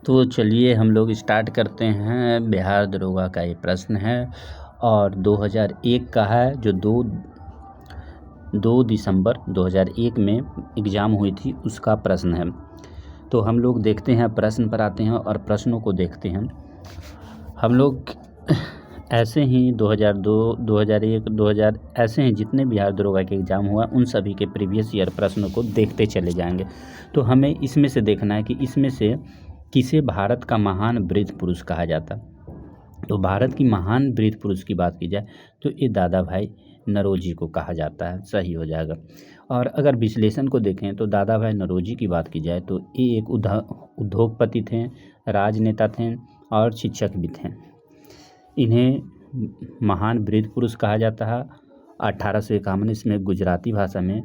तो चलिए हम लोग स्टार्ट करते हैं। बिहार दरोगा का ये प्रश्न है और 2001 का है, जो 2 दिसंबर 2001 में एग्ज़ाम हुई थी, उसका प्रश्न है। तो हम लोग देखते हैं, प्रश्न पर आते हैं और प्रश्नों को देखते हैं। हम लोग ऐसे ही 2002, 2001, 2000 ऐसे ही जितने बिहार दरोगा के एग्ज़ाम हुआ उन सभी के प्रीवियस ईयर प्रश्नों को देखते चले जाएंगे। तो हमें इसमें से देखना है कि इसमें से किसे भारत का महान वृद्ध पुरुष कहा जाता। तो भारत की महान वृद्ध पुरुष की बात की जाए तो ये दादा भाई नौरोजी को कहा जाता है, सही हो जाएगा। और अगर विश्लेषण को देखें तो दादा भाई नौरोजी की बात की जाए तो ये एक उद्योगपति थे, राजनेता थे और शिक्षक भी थे। इन्हें महान वृद्ध पुरुष कहा जाता है। 1851 इसमें गुजराती भाषा में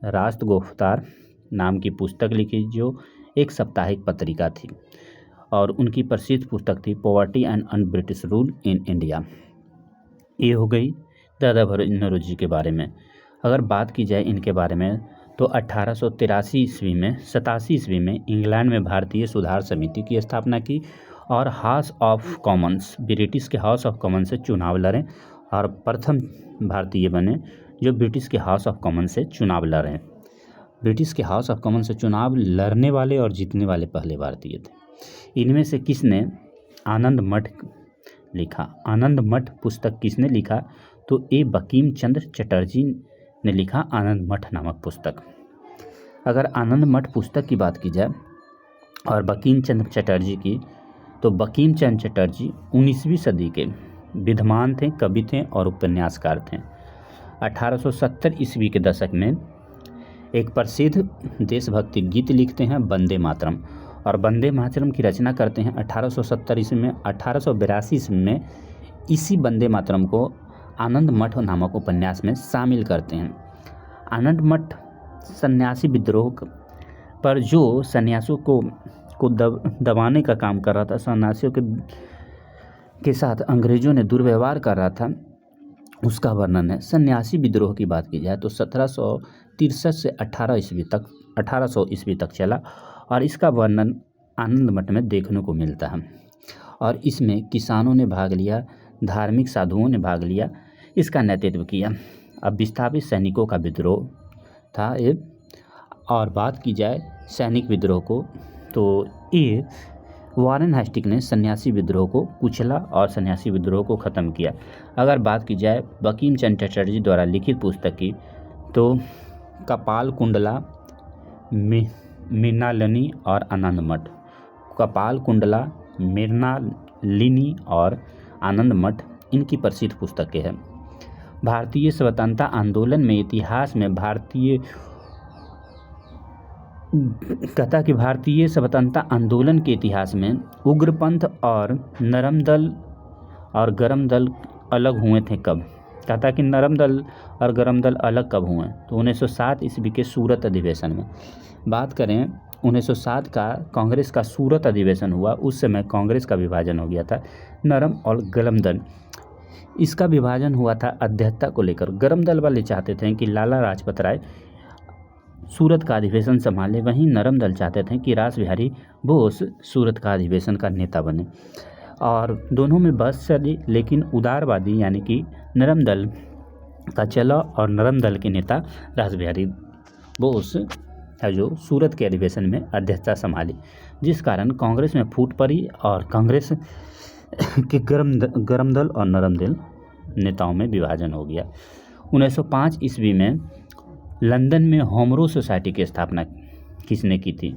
राष्ट्र गुफ्तार नाम की पुस्तक लिखी, जो एक साप्ताहिक पत्रिका थी, और उनकी प्रसिद्ध पुस्तक थी poverty and British rule in India. ये हो गई दादा भाई नौरोजी के बारे में। अगर बात की जाए इनके बारे में तो 1883 ईस्वी में 87 ईस्वी में इंग्लैंड में भारतीय सुधार समिति की स्थापना की और हाउस ऑफ कॉमन्स, ब्रिटिश के हाउस ऑफ कॉमन्स से चुनाव लड़े और प्रथम भारतीय बने जो ब्रिटिश के हाउस ऑफ कॉमन्स से चुनाव लड़े। ब्रिटिश के हाउस ऑफ कॉमन्स से चुनाव लड़ने वाले और जीतने वाले पहले भारतीय थे। इनमें से किसने आनंद मठ लिखा? आनंद मठ पुस्तक किसने लिखा? तो ए बंकिम चंद्र चटर्जी ने लिखा आनंद मठ नामक पुस्तक। अगर आनंद मठ पुस्तक की बात की जाए और बंकिम चंद्र चटर्जी की, तो बंकिम चंद्र चटर्जी 19वीं सदी के विद्वान थे, कवि थे और उपन्यासकार थे। 1870 ईस्वी के दशक में एक प्रसिद्ध देशभक्ति गीत लिखते हैं वंदे मातरम, और वंदे मातरम की रचना करते हैं 1870 ईस्वी में। 1882 ईस्वी में इसी वंदे मातरम को आनंद मठ नामक उपन्यास में शामिल करते हैं। आनंद मठ सन्यासी विद्रोह पर जो सन्यासियों को दबाने का काम कर रहा था, सन्यासियों के साथ अंग्रेजों ने दुर्व्यवहार कर रहा था, उसका वर्णन है। सन्यासी विद्रोह की बात की जाए तो 1763 से 1800 ईस्वी तक चला और इसका वर्णन आनंद मठ में देखने को मिलता है। और इसमें किसानों ने भाग लिया, धार्मिक साधुओं ने भाग लिया, इसका नेतृत्व किया। अब विस्थापित सैनिकों का विद्रोह था ये। और बात की जाए सैनिक विद्रोह को तो ये वारेन हेस्टिंग्स ने सन्यासी विद्रोह को कुचला और सन्यासी विद्रोह को ख़त्म किया। अगर बात की जाए बंकिम चंद्र चटर्जी द्वारा लिखित पुस्तक की तो कपाल कुंडला, मृणालिनी और आनंद मठ। कपाल कुंडला, मृणालिनी और आनंद मठ इनकी प्रसिद्ध पुस्तकें हैं। भारतीय स्वतंत्रता आंदोलन में इतिहास में भारतीय स्वतंत्रता आंदोलन के इतिहास में उग्रपंथ और नरम दल और गरम दल अलग हुए थे कब? कहता कि नरम दल और गरम दल अलग कब हुए? तो 1907 ईस्वी के सूरत अधिवेशन में। बात करें 1907 का कांग्रेस का सूरत अधिवेशन हुआ, उस समय कांग्रेस का विभाजन हो गया था नरम और गरम दल। इसका विभाजन हुआ था अध्यक्षता को लेकर। गरम दल वाले चाहते थे कि लाला लाजपत राय सूरत का अधिवेशन संभाले, वहीं नरम दल चाहते थे कि रास बिहारी बोस सूरत का अधिवेशन का नेता बने। और दोनों में बहस चली, लेकिन उदारवादी यानी कि नरम दल का चला और नरम दल के नेता रास बिहारी बोस है जो सूरत के अधिवेशन में अध्यक्षता संभाली, जिस कारण कांग्रेस में फूट पड़ी और कांग्रेस के गरम दल और नरम दल नेताओं में विभाजन हो गया। 1905 ईस्वी में लंदन में होम रूल सोसाइटी की स्थापना किसने की थी?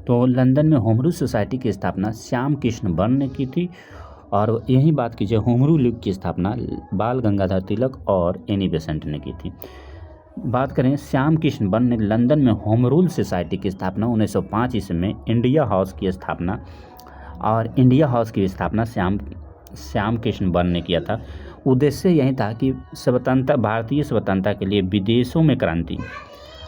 तो लंदन में होम रूल सोसाइटी की स्थापना श्याम कृष्ण बर्न ने की थी। और यही बात कीजिए होम रूल लीग की स्थापना बाल गंगाधर तिलक और एनी बेसेंट ने की थी। बात करें श्याम कृष्ण बर्न ने लंदन में होम रूल सोसाइटी की स्थापना 1905 ईस्वी में इंडिया हाउस की स्थापना, और इंडिया हाउस की स्थापना श्याम कृष्ण बर्न ने किया था। उद्देश्य यही था कि भारतीय स्वतंत्रता के लिए विदेशों में क्रांति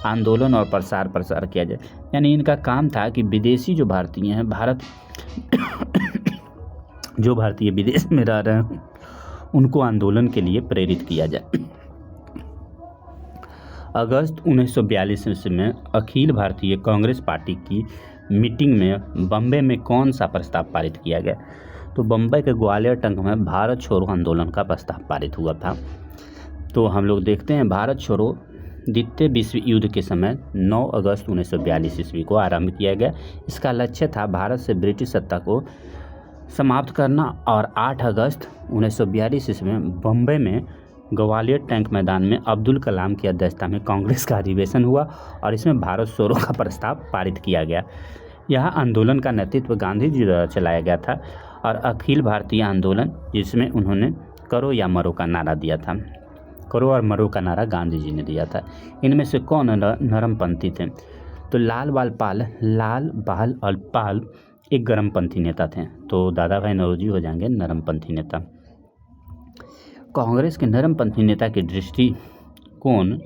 आंदोलन और प्रसार किया जाए। यानी इनका काम था कि विदेशी जो भारतीय हैं, जो भारतीय विदेश में रह रहे हैं, उनको आंदोलन के लिए प्रेरित किया जाए। अगस्त 1942 में अखिल भारतीय कांग्रेस पार्टी की मीटिंग में बम्बई में कौन सा प्रस्ताव पारित किया गया? तो बम्बई के ग्वालियर टंक में भारत छोड़ो आंदोलन का प्रस्ताव पारित हुआ था। तो हम लोग देखते हैं भारत छोड़ो द्वितीय विश्व युद्ध के समय 9 अगस्त 1942 ईस्वी को आरंभ किया गया। इसका लक्ष्य था भारत से ब्रिटिश सत्ता को समाप्त करना और 8 अगस्त 1942 ईस्वी में बम्बई में ग्वालियर टैंक मैदान में अब्दुल कलाम की अध्यक्षता में कांग्रेस का अधिवेशन हुआ और इसमें भारत छोड़ो का प्रस्ताव पारित किया गया। यह आंदोलन का नेतृत्व गांधी जी द्वारा चलाया गया था और अखिल भारतीय आंदोलन, जिसमें उन्होंने करो या मरो का नारा दिया था। करो और मरो का नारा गांधी जी ने दिया था। इनमें से कौन नरमपंथी थे? तो लाल बाल और पाल एक गर्मपंथी नेता थे। तो दादा भाई नौरोजी हो जाएंगे नरमपंथी नेता। कांग्रेस के नरमपंथी नेता की दृष्टिकोण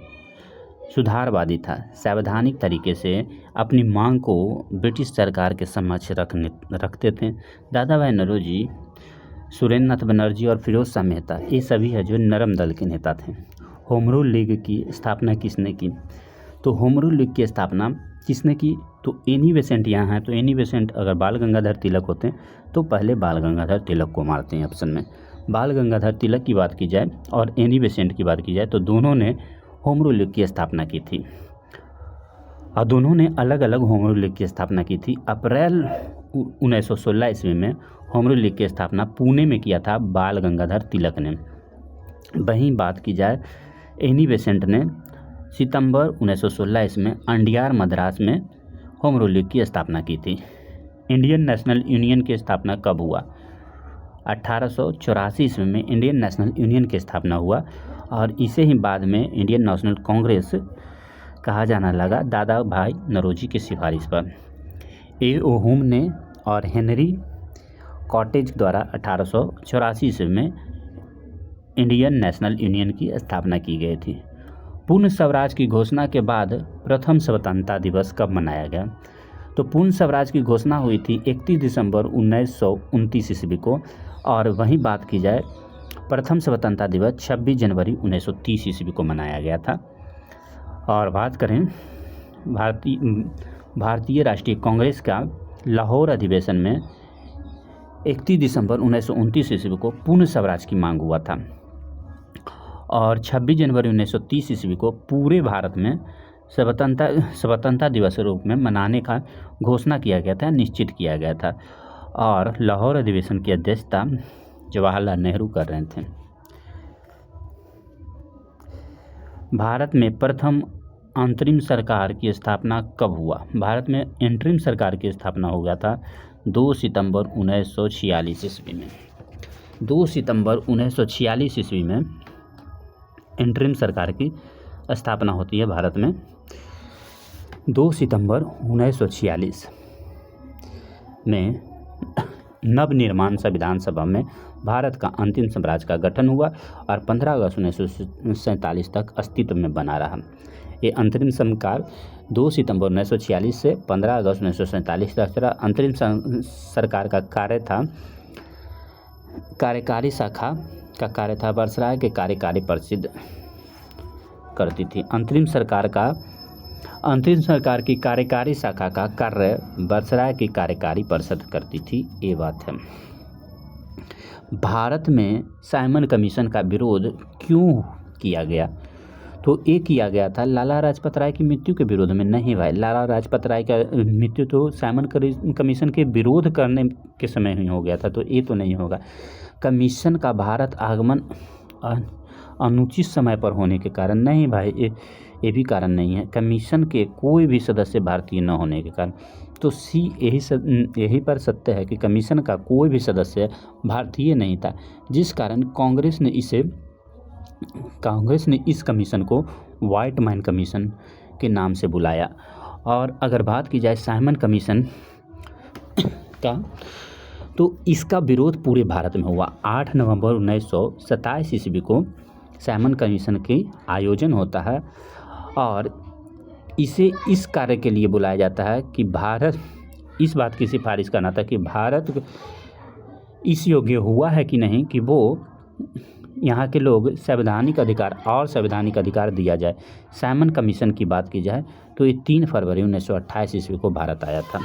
सुधारवादी था। सैद्धांतिक तरीके से अपनी मांग को ब्रिटिश सरकार के समक्ष रखते थे। दादा भाई नौरोजी, सुरेंद्र नाथ बनर्जी और फिरोज शाह मेहता, ये सभी है जो नरम दल के नेता थे। होम रूल लीग की स्थापना किसने की? तो होम रूल लीग की स्थापना किसने की? तो एनी बेसेंट यहाँ है। तो एनी बेसेंट अगर बाल गंगाधर तिलक होते हैं तो पहले बाल गंगाधर तिलक को मारते हैं ऑप्शन में। बाल गंगाधर तिलक की बात की जाए और एनी बेसेंट की बात की जाए तो दोनों ने होम रूल लीग की स्थापना की थी और दोनों ने अलग अलग होम रूल लीग की स्थापना की थी। अप्रैल 1916 ईस्वी में होम रूल लीग की स्थापना पुणे में किया था बाल गंगाधर तिलक ने। वहीं बात की जाए एनी बेसेंट ने सितंबर 1916 ईस्वी में अंडियार मद्रास में होम रूल लीग की स्थापना की थी। इंडियन नेशनल यूनियन की स्थापना कब हुआ? 1884 ईस्वी में इंडियन नेशनल यूनियन की स्थापना हुआ और इसे ही बाद में इंडियन नेशनल कांग्रेस कहा जाना लगा दादा भाई नौरोजी की सिफारिश पर। ए.ओ. हुम ने और हेनरी कॉटेज द्वारा 1884 ईस्वी में इंडियन नेशनल यूनियन की स्थापना की गई थी। पूर्ण स्वराज की घोषणा के बाद प्रथम स्वतंत्रता दिवस कब मनाया गया? तो पूर्ण स्वराज की घोषणा हुई थी 31 दिसंबर 1929 ईस्वी को और वहीं बात की जाए प्रथम स्वतंत्रता दिवस 26 जनवरी 1930 ईस्वी को मनाया गया था। और बात करें भारतीय राष्ट्रीय कांग्रेस का लाहौर अधिवेशन में 31 दिसंबर 1929 ईस्वी को पूर्ण स्वराज की मांग हुआ था और 26 जनवरी 1930 ईस्वी को पूरे भारत में स्वतंत्रता दिवस के रूप में मनाने का घोषणा किया गया था, निश्चित किया गया था और लाहौर अधिवेशन की अध्यक्षता जवाहरलाल नेहरू कर रहे थे। भारत में प्रथम अंतरिम सरकार की स्थापना कब हुआ? भारत में इंटरिम सरकार की स्थापना हो गया था 2 सितंबर 1946 ईस्वी में। 2 सितंबर 1946 ईस्वी में इंटरिम सरकार की स्थापना होती है भारत में। 2 सितंबर 1946 में नवनिर्माण संविधान सभा में भारत का अंतिम साम्राज्य का गठन हुआ और 15 अगस्त 1947 तक अस्तित्व में बना रहा। ये अंतरिम सरकार 2 सितंबर 1946 से 15 अगस्त 1947 तक चला। अंतरिम सरकार का कार्य था, कार्यकारी शाखा का कार्य था वायसराय के कार्यकारी परिषद करती थी। अंतरिम सरकार की कार्यकारी शाखा का कार्य वायसराय की कार्यकारी परिषद करती थी। ये बात है। भारत में साइमन कमीशन का विरोध क्यों किया गया? तो ये किया गया था लाला लाजपत राय की मृत्यु के विरोध में। नहीं भाई, लाला लाजपत राय का मृत्यु तो साइमन कमीशन के विरोध करने के समय ही हो गया था, तो ये तो नहीं होगा। कमीशन का भारत आगमन अनुचित समय पर होने के कारण नहीं भाई, ये भी कारण नहीं है। कमीशन के कोई भी सदस्य भारतीय न होने के कारण। तो यही पर सत्य है कि कमीशन का कोई भी सदस्य भारतीय नहीं था, जिस कारण कांग्रेस ने इस कमीशन को व्हाइट मैन कमीशन के नाम से बुलाया। और अगर बात की जाए साइमन कमीशन का, तो इसका विरोध पूरे भारत में हुआ। 8 नवंबर 1927 ईस्वी को साइमन कमीशन की आयोजन होता है और इसे इस कार्य के लिए बुलाया जाता है कि भारत इस बात की सिफारिश करना था कि भारत इस योग्य हुआ है कि नहीं कि वो यहाँ के लोग संवैधानिक अधिकार दिया जाए। साइमन कमीशन की बात की जाए तो ये 3 फरवरी 1928 ईस्वी को भारत आया था।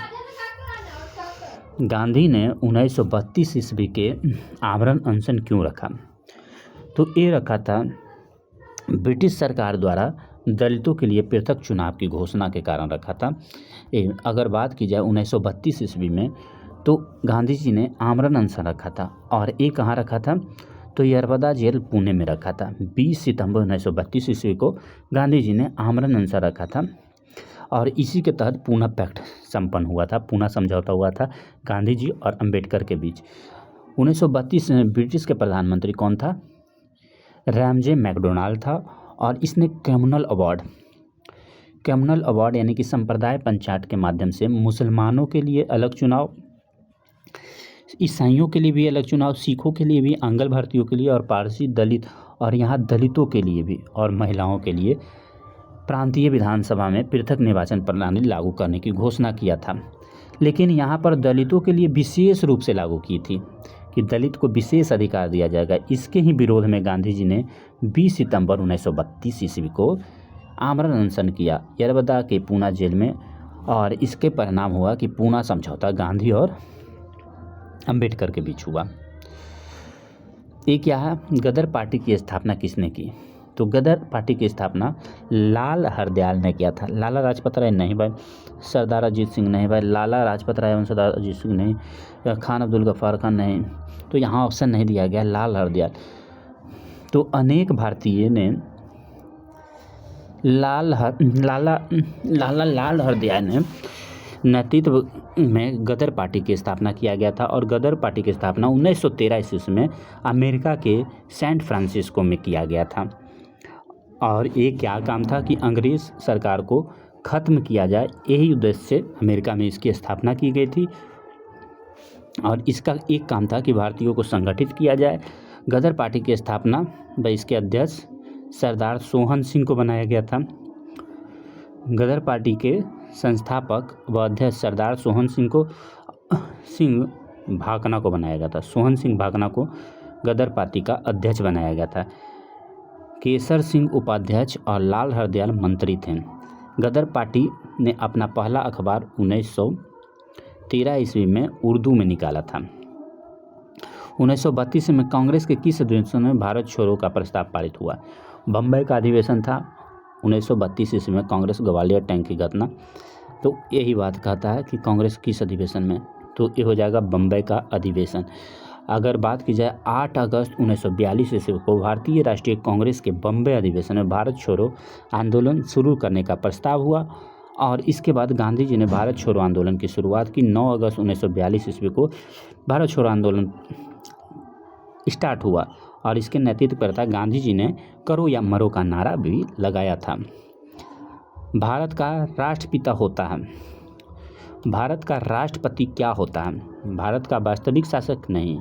गांधी ने 1932 ईस्वी के आमरण अनशन क्यों रखा? तो ये रखा था ब्रिटिश सरकार द्वारा दलितों के लिए पृथक चुनाव की घोषणा के कारण रखा था। अगर बात की जाए 1932 ईस्वी में, तो गांधी जी ने आमरण अनशन रखा था, और ये कहाँ रखा था? तो यरवदा जेल पुणे में रखा था। 20 सितंबर 1932 ईस्वी को गांधी जी ने आमरण अनशन रखा था, और इसी के तहत पूना पैक्ट संपन्न हुआ था, पूना समझौता हुआ था गांधी जी और अंबेडकर के बीच। 1932 में ब्रिटिश के प्रधानमंत्री कौन था? रैमजे मैकडोनाल्ड था, और इसने कम्युनल अवार्ड यानी कि संप्रदाय पंचायत के माध्यम से मुसलमानों के लिए अलग चुनाव, ईसाइयों के लिए भी अलग चुनाव, सिखों के लिए भी, आंग्ल भारतीयों के लिए, और पारसी दलित, और यहाँ दलितों के लिए भी, और महिलाओं के लिए प्रांतीय विधानसभा में पृथक निर्वाचन प्रणाली लागू करने की घोषणा किया था। लेकिन यहाँ पर दलितों के लिए विशेष रूप से लागू की थी कि दलित को विशेष अधिकार दिया जाएगा। इसके ही विरोध में गांधी जी ने 20 सितंबर 1932 ईस्वी को आमरण अनशन किया यरवदा के पूना जेल में, और इसके परिणाम हुआ कि पूना समझौता गांधी और अंबेडकर के बीच हुआ। ये क्या है? गदर पार्टी की स्थापना किसने की? तो गदर पार्टी की स्थापना लाल हरदयाल ने किया था। लाला लाजपत राय नहीं भाई, सरदार अजीत सिंह नहीं भाई, लाला लाजपत राय एवं सरदार अजीत सिंह नहीं, खान अब्दुल गफ्फार खान नहीं, तो यहाँ ऑप्शन नहीं दिया गया, लाल हरदयाल। तो अनेक भारतीय ने लाल हरदयाल ने नेतृत्व में गदर पार्टी की स्थापना किया गया था, और गदर पार्टी की स्थापना 1913 ईस्वी में अमेरिका के सैन फ्रांसिस्को में किया गया था। और ये क्या काम था कि अंग्रेज़ सरकार को ख़त्म किया जाए, यही उद्देश्य से अमेरिका में इसकी स्थापना की गई थी, और इसका एक काम था कि भारतीयों को संगठित किया जाए। गदर पार्टी की स्थापना व इसके अध्यक्ष सरदार सोहन सिंह को बनाया गया था। गदर पार्टी के संस्थापक व अध्यक्ष सरदार सोहन सिंह भाकना को बनाया गया था। सोहन सिंह भाकना को गदर पार्टी का अध्यक्ष बनाया गया था। केसर सिंह उपाध्यक्ष और लाल हरदयाल मंत्री थे। गदर पार्टी ने अपना पहला अखबार 1913 ईस्वी में उर्दू में निकाला था। 1932 में कांग्रेस के किस अधिवेशन में भारत छोड़ो का प्रस्ताव पारित हुआ? बम्बई का अधिवेशन था 1932 ईस्वी में, कांग्रेस ग्वालियर टैंक की घटना। तो यही बात कहता है कि कांग्रेस किस अधिवेशन में, तो ये हो जाएगा बम्बई का अधिवेशन। अगर बात की जाए 8 अगस्त 1942 ईस्वी को भारतीय राष्ट्रीय कांग्रेस के बम्बई अधिवेशन में भारत छोड़ो आंदोलन शुरू करने का प्रस्ताव हुआ, और इसके बाद गांधी जी ने भारत छोड़ो आंदोलन की शुरुआत की। 9 अगस्त 1942 ईस्वी को भारत छोड़ो आंदोलन स्टार्ट हुआ, और इसके नेतृत्वकर्ता गांधी जी ने करो या मरो का नारा भी लगाया था। भारत का राष्ट्रपिता होता है, भारत का राष्ट्रपति क्या होता है? भारत का वास्तविक शासक नहीं,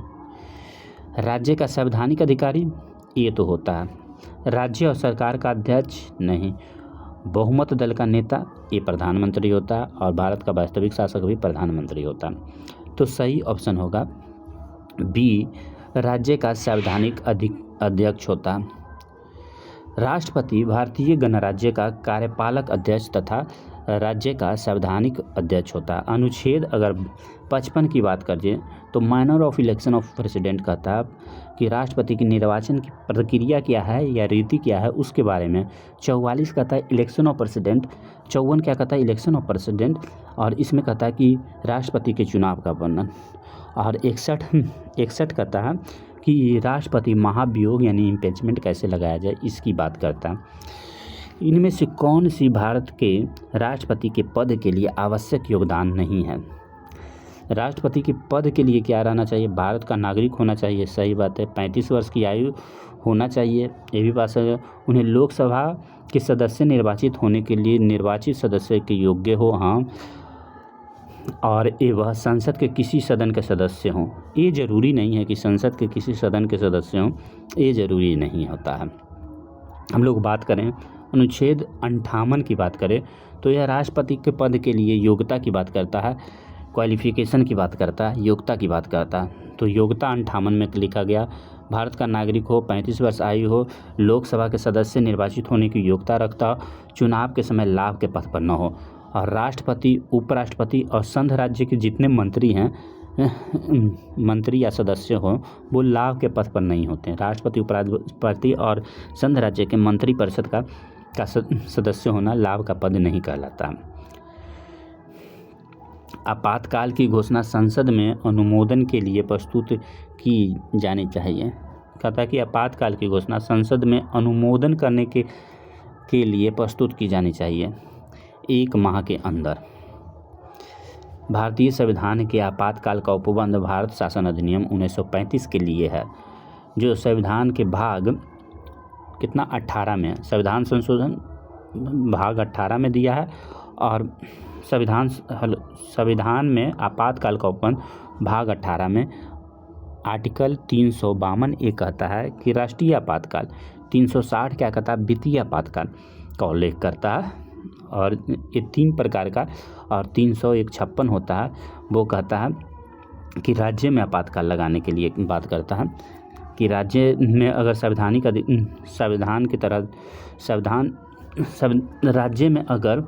राज्य का संवैधानिक अधिकारी ये तो होता है, राज्य और सरकार का अध्यक्ष नहीं, बहुमत दल का नेता ये प्रधानमंत्री होता है, और भारत का वास्तविक शासक भी प्रधानमंत्री होता है। तो सही ऑप्शन होगा बी, राज्य का संवैधानिक अध्यक्ष होता है। राष्ट्रपति भारतीय गणराज्य का कार्यपालक अध्यक्ष तथा राज्य का संवैधानिक अध्यक्ष होता है। अनुच्छेद अगर 55 की बात करें तो manner of election of president कहता है कि राष्ट्रपति की निर्वाचन की प्रक्रिया क्या है या रीति क्या है उसके बारे में। 44 कहता है इलेक्शन ऑफ प्रेसिडेंट, 54 क्या कहता है इलेक्शन ऑफ प्रेसिडेंट, और इसमें कहता है कि राष्ट्रपति के चुनाव का वर्णन, और 61 कहता है कि राष्ट्रपति महाभियोग यानी इम्पीचमेंट कैसे लगाया जाए इसकी बात करता है। इनमें से कौन सी भारत के राष्ट्रपति के पद के लिए आवश्यक योगदान नहीं है? राष्ट्रपति के पद के लिए क्या रहना चाहिए? भारत का नागरिक होना चाहिए, सही बात है। 35 वर्ष की आयु होना चाहिए, ये भी बात है। उन्हें लोकसभा के सदस्य निर्वाचित होने के लिए निर्वाचित सदस्य के योग्य हो, हाँ, और वह संसद के किसी सदन के सदस्य हों। ये जरूरी नहीं है कि संसद के किसी सदन के सदस्य हों, ये जरूरी नहीं होता है। हम लोग बात करें अनुच्छेद 58 की बात करें तो यह राष्ट्रपति के पद के लिए योग्यता की बात करता है, क्वालिफिकेशन की बात करता है, योग्यता की बात करता है। तो योग्यता 58 में लिखा गया भारत का नागरिक हो, 35 वर्ष आयु हो, लोकसभा के सदस्य निर्वाचित होने की योग्यता रखता हो, चुनाव के समय लाभ के पद पर न हो, और राष्ट्रपति, उपराष्ट्रपति और संघ राज्य के जितने मंत्री हैं मंत्री या सदस्य हो वो लाभ के पद पर नहीं होते हैं। राष्ट्रपति, उपराष्ट्रपति और संघ राज्य के मंत्री परिषद का सदस्य होना लाभ का पद नहीं कहलाता। आपातकाल की घोषणा संसद में अनुमोदन के लिए प्रस्तुत की जानी चाहिए। कहता है कि आपातकाल की घोषणा संसद में अनुमोदन करने के लिए प्रस्तुत की जानी चाहिए 1 माह के अंदर। भारतीय संविधान के आपातकाल का उपबंध भारत शासन अधिनियम 1935 के लिए है, जो संविधान के भाग कितना 18 में, संविधान संशोधन भाग 18 में दिया है। और संविधान में आपातकाल का उपबंध भाग 18 में आर्टिकल 352 ये कहता है कि राष्ट्रीय आपातकाल, 360 क्या कहता है, वित्तीय आपातकाल का उल्लेख करता है। और ये 3 प्रकार का, और 356 होता है वो कहता है कि राज्य में आपातकाल लगाने के लिए बात करता है कि राज्य में अगर संविधान की तरह राज्य में अगर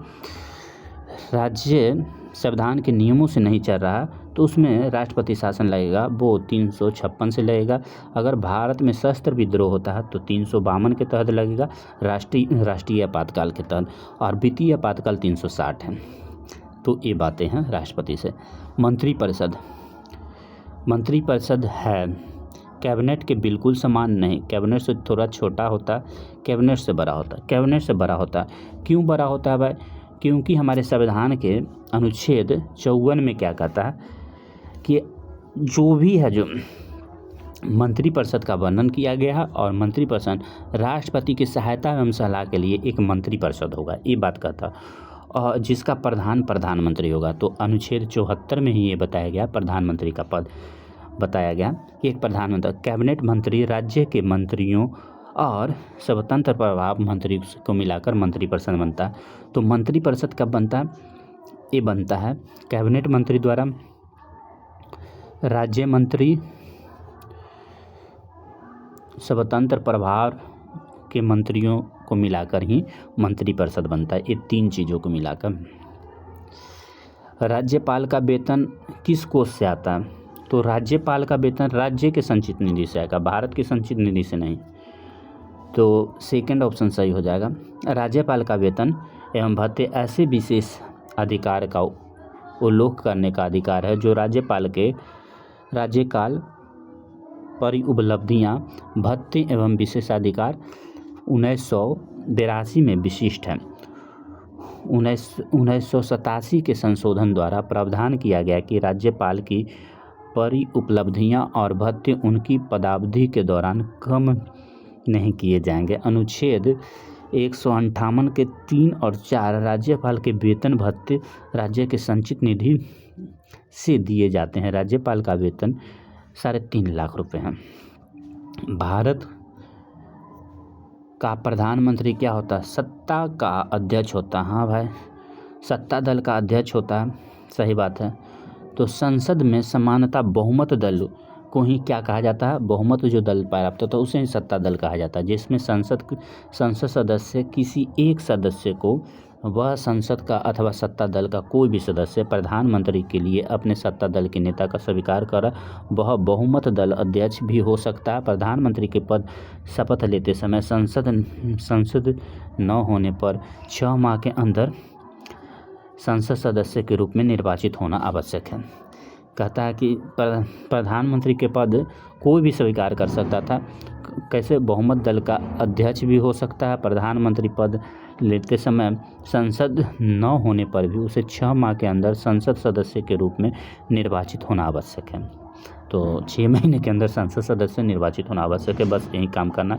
राज्य संविधान के नियमों से नहीं चल रहा तो उसमें राष्ट्रपति शासन लगेगा, वो 356 से लगेगा। अगर भारत में शस्त्र विद्रोह होता है तो 352 के तहत लगेगा, राष्ट्रीय आपातकाल के तहत, और वित्तीय आपातकाल 360 है। तो ये बातें हैं राष्ट्रपति से। मंत्रिपरिषद है कैबिनेट के बिल्कुल समान नहीं, कैबिनेट से थोड़ा छोटा होता है, कैबिनेट से बड़ा होता है। क्यों बड़ा होता है भाई? क्योंकि हमारे संविधान के अनुच्छेद 54 में क्या कहता है कि जो भी है, जो मंत्रिपरिषद का वर्णन किया गया है, और मंत्रिपरिषद राष्ट्रपति की सहायता एवं सलाह के लिए एक मंत्रिपरिषद होगा, ये बात कहता है, और जिसका प्रधानमंत्री होगा। तो अनुच्छेद 74 में ही ये बताया गया, प्रधानमंत्री का पद बताया गया कि एक प्रधानमंत्री, कैबिनेट मंत्री राज्य के मंत्रियों और स्वतंत्र प्रभाव मंत्री को मिलाकर मंत्रिपरिषद बनता है। तो मंत्रिपरिषद कब बनता है? ये बनता है कैबिनेट मंत्री द्वारा, राज्य मंत्री, स्वतंत्र प्रभाव के मंत्रियों को मिलाकर ही मंत्रिपरिषद बनता है। ये 3 चीज़ों को मिलाकर। राज्यपाल का वेतन किस कोष से आता है? तो राज्यपाल का वेतन राज्य के संचित निधि से आएगा, भारत की संचित निधि से नहीं। तो सेकंड ऑप्शन सही हो जाएगा। राज्यपाल का वेतन एवं भत्ते ऐसे विशेष अधिकार का उल्लेख करने का अधिकार है जो राज्यपाल के राज्यकाल परिउपलब्धियां, भत्ते एवं विशेषाधिकार 1982 में विशिष्ट है। 1987 के संशोधन द्वारा प्रावधान किया गया कि राज्यपाल की परिउपलब्धियां और भत्ते उनकी पदावधि के दौरान कम नहीं किए जाएंगे। अनुच्छेद 158 के 3 और 4 राज्यपाल के वेतन भत्ते राज्य के संचित निधि से दिए जाते हैं। राज्यपाल का वेतन 3.5 लाख रुपए है। भारत का प्रधानमंत्री क्या होता है? सत्ता का अध्यक्ष होता है। हाँ भाई, सत्ता दल का अध्यक्ष होता है, सही बात है। तो संसद में समानता बहुमत दल को ही क्या कहा जाता है? बहुमत जो दल प्राप्त होता है उसे ही सत्ता दल कहा जाता है, जिसमें संसद सदस्य किसी एक सदस्य को वह संसद का अथवा सत्ता दल का कोई भी सदस्य प्रधानमंत्री के लिए अपने सत्ता दल के नेता का स्वीकार कर वह बहुमत दल अध्यक्ष भी हो सकता है। प्रधानमंत्री के पद शपथ लेते समय संसद न होने पर 6 माह के अंदर संसद सदस्य के रूप में निर्वाचित होना आवश्यक है। कहता है कि प्रधानमंत्री के पद कोई भी स्वीकार कर सकता था। कैसे? बहुमत दल का अध्यक्ष भी हो सकता है। प्रधानमंत्री पद लेते समय संसद न होने पर भी उसे 6 माह के अंदर संसद सदस्य के रूप में निर्वाचित होना आवश्यक है। तो 6 महीने के अंदर संसद सदस्य निर्वाचित होना आवश्यक है। बस यही काम करना।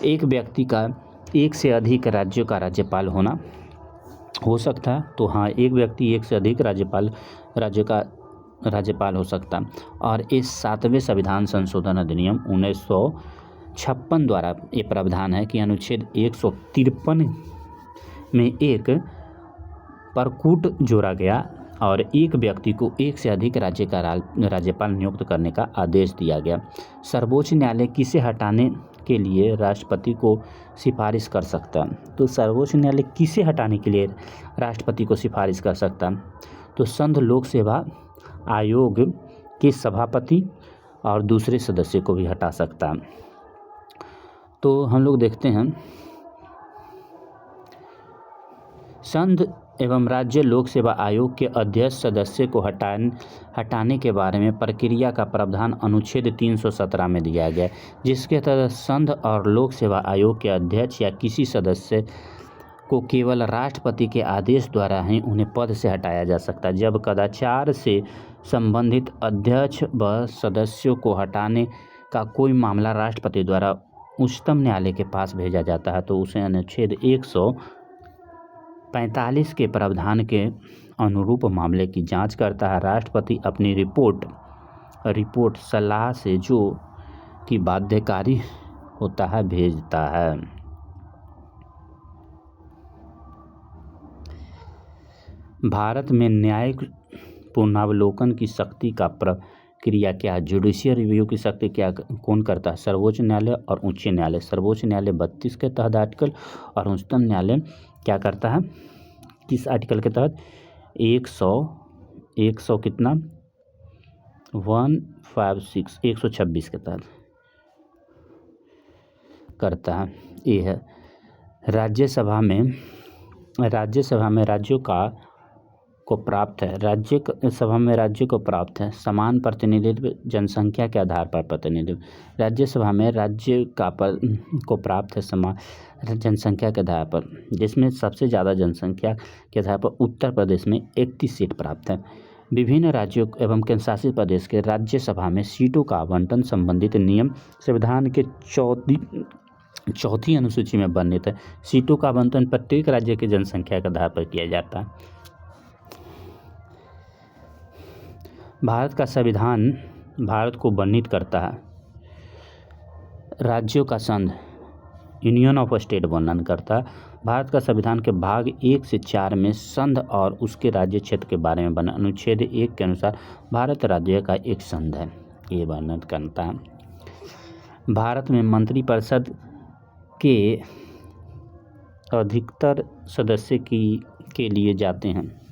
एक व्यक्ति का एक से अधिक राज्यों का राज्यपाल होना हो सकता है। तो हाँ, एक व्यक्ति एक से अधिक राज्य का राज्यपाल हो सकता। और इस 7वें संविधान संशोधन अधिनियम 1956 द्वारा ये प्रावधान है कि अनुच्छेद 153 में एक प्रकूट जोड़ा गया और एक व्यक्ति को एक से अधिक राज्य का राज्यपाल नियुक्त करने का आदेश दिया गया। सर्वोच्च न्यायालय किसे हटाने के लिए राष्ट्रपति को सिफारिश कर सकता है? तो सर्वोच्च न्यायालय किसे हटाने के लिए राष्ट्रपति को सिफारिश कर सकता है? तो संघ लोक सेवा आयोग के सभापति और दूसरे सदस्य को भी हटा सकता है। तो हम लोग देखते हैं संघ एवं राज्य लोक सेवा आयोग के अध्यक्ष सदस्य को हटाने के बारे में प्रक्रिया का प्रावधान अनुच्छेद 317 में दिया गया, जिसके तहत संघ और लोक सेवा आयोग के अध्यक्ष या किसी सदस्य को केवल राष्ट्रपति के आदेश द्वारा ही उन्हें पद से हटाया जा सकता है। जब कदाचार से संबंधित अध्यक्ष व सदस्यों को हटाने का कोई मामला राष्ट्रपति द्वारा उच्चतम न्यायालय के पास भेजा जाता है तो उसे अनुच्छेद 145 के प्रावधान के अनुरूप मामले की जांच करता है। राष्ट्रपति अपनी रिपोर्ट सलाह से जो कि बाध्यकारी होता है भेजता है। भारत में न्यायिक पुनरावलोकन की शक्ति का प्रक्रिया क्या है? जुडिशियल रिव्यू की शक्ति क्या कौन करता है? सर्वोच्च न्यायालय और उच्च न्यायालय। सर्वोच्च न्यायालय 32 के तहत आर्टिकल और उच्चतम न्यायालय क्या करता है? किस आर्टिकल के तहत? 100 कितना 126 के तहत करता है। ये है राज्यसभा में राज्यों को प्राप्त है समान प्रतिनिधित्व जनसंख्या के आधार पर प्रतिनिधित्व। राज्यसभा में राज्य को प्राप्त है समान जनसंख्या के आधार पर, जिसमें सबसे ज़्यादा जनसंख्या के आधार पर उत्तर प्रदेश में 31 सीट प्राप्त है। विभिन्न राज्यों एवं केंद्रशासित प्रदेश के राज्यसभा में सीटों का आवंटन संबंधित नियम संविधान के चौथी अनुसूची में वर्णित है। सीटों का आवंटन प्रत्येक राज्य की जनसंख्या के आधार पर किया जाता है। भारत का संविधान भारत को वर्णित करता है। राज्यों का संघ यूनियन ऑफ स्टेट वर्णन करता है। भारत का संविधान के भाग 1 से 4 में संघ और उसके राज्य क्षेत्र के बारे में वर्णन। अनुच्छेद 1 के अनुसार भारत राज्य का एक संघ है, ये वर्णन करता है। भारत में मंत्रिपरिषद के अधिकतर सदस्य के लिए जाते हैं।